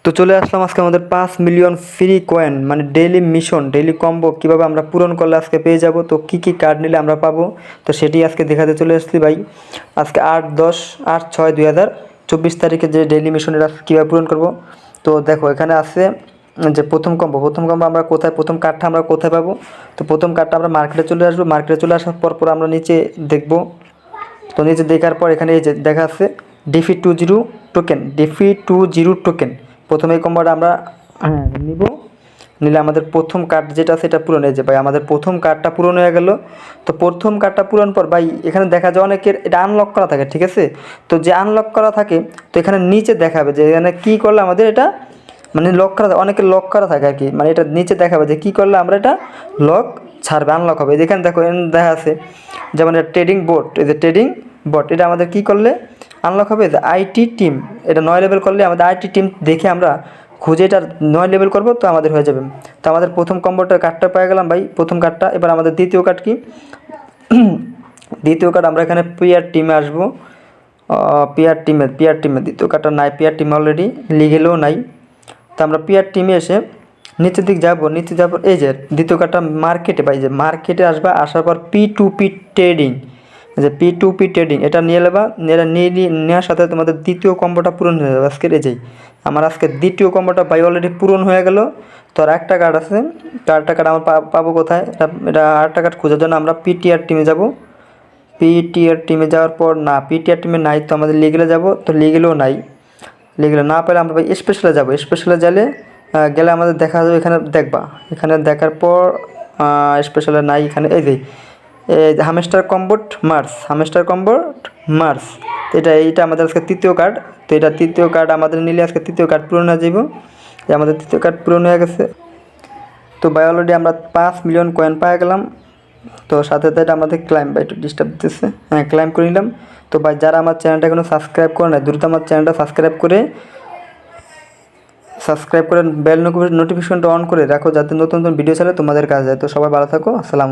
তো চলে আসলাম আজকে আমাদের 5 মিলিয়ন ফ্রি কয়েন মানে ডেইলি মিশন ডেইলি কম্বো কীভাবে আমরা পূরণ করলে আজকে পেয়ে যাব। তো কী কী কার্ড নিলে আমরা পাবো তো সেটি আজকে দেখাতে চলে আসছি ভাই। আজকে 8/10/8/6/2024 তারিখে যে ডেইলি মিশনের কীভাবে পূরণ করব। তো দেখো এখানে আছে যে প্রথম কম্বো আমরা কোথায় প্রথম কার্ডটা আমরা কোথায় পাবো। তো প্রথম কার্ডটা আমরা মার্কেটে চলে আসবো, মার্কেটে চলে আসার পর আমরা নিচে দেখবো। তো নিচে দেখার পর এখানে এই যে দেখা আছে ডিফি 20 টোকেন। প্রথমে এই কম্বোটা আমরা নিব, নিলে আমাদের প্রথম কার্ড যেটা আছে এটা পূরণ হয়ে যাবে ভাই। আমাদের প্রথম কার্ডটা পূরণ হয়ে গেল। তো প্রথম কার্ডটা পূরণ পর ভাই এখানে দেখা যায় অনেকের এটা আনলক করা থাকে, ঠিক আছে। তো যে আনলক করা থাকে তো এখানে নিচে দেখাবে যে এখানে কী করলে আমাদের এটা মানে লক করা থাকে, অনেকের লক করা থাকে আর কি, মানে এটা নিচে দেখাবে যে কী করলে আমরা এটা লক ছাড়বে আনলক হবে। যেখানে দেখো দেখা আছে যেমন এটা ট্রেডিং বোর্ড, এই যে ট্রেডিং বট এটা আমাদের কী করলে আনলক হবে, যে আইটি টিম এটা 9 লেভেল করলে আমাদের আইটি টিম দেখে আমরা খুঁজে এটা 9 লেভেল করবো তো আমাদের হয়ে যাবে। তো আমাদের প্রথম কম্বোটার কার্ডটা পেয়ে গেলাম ভাই, প্রথম কার্ডটা। এবার আমাদের দ্বিতীয় কার্ড কি দ্বিতীয় কার্ড আমরা এখানে পিআর টিমে আসবো। পিআর টিমে দ্বিতীয় কার্ডটা নাই, পিআর টিমে অলরেডি লিগেলেও নাই। তো আমরা পিআর টিমে এসে নিচের দিক যাবো, নিচে যাবো এই যে দ্বিতীয় কার্ডটা মার্কেটে পাই, যে মার্কেটে আসবা, আসার পর P2P ট্রেডিং, যে P2P ট্রেডিং এটা নিয়ে নেবা, নেওয়ার সাথে তোমাদের দ্বিতীয় কম্বোটা পূরণ হয়ে যাবে আজকের। এই যে আমার আজকে দ্বিতীয় কম্বোটা ভাই অলরেডি পূরণ হয়ে গেল। তো আর একটা কার্ড আছে, কার্ড আমার পাবো কোথায়, এটা আরেকটা কার্ড খোঁজার জন্য আমরা পিটিআর টিমে যাব। পিটিআর টিমে যাওয়ার পর না, পিটিআর টিমে নাই, তো আমাদের লিগেলে যাব, তো লিগেলেও নাই। লিগেলে না পেলে আমরা ভাই স্পেশালে যাব, স্পেশালে গেলে আমাদের দেখা যাবে এখানে দেখবা, এখানে দেখার পর স্পেশালে নাই এখানে এই যে হামেস্টার কম্বোট মার্স। তো এইটা আমাদের আজকে তৃতীয় কার্ড। তো এটা তৃতীয় কার্ড আমাদের নিলে আজকে তৃতীয় কার্ড পূরণ হয়ে যাব। আমাদের তৃতীয় কার্ড পূরণ হয়ে গেছে। তো ভাই অলরেডি আমরা 5 মিলিয়ন কয়েন পেয়ে গেলাম। তো সাথে সাথে এটা আমাদের ক্লাইম ভাই একটু ডিস্টার্ব দিতেছে, হ্যাঁ ক্লাইম করে নিলাম। তো ভাই যারা আমার চ্যানেলটা এখনো সাবস্ক্রাইব করে না দ্রুত আমার চ্যানেলটা সাবস্ক্রাইব করে বেল নোটিফিকেশনটা অন করে রাখো, যাতে নতুন নতুন ভিডিও ছাড়লে তোমাদের কাছে যায়। তো সবাই ভালো থাকো, আসসালাম।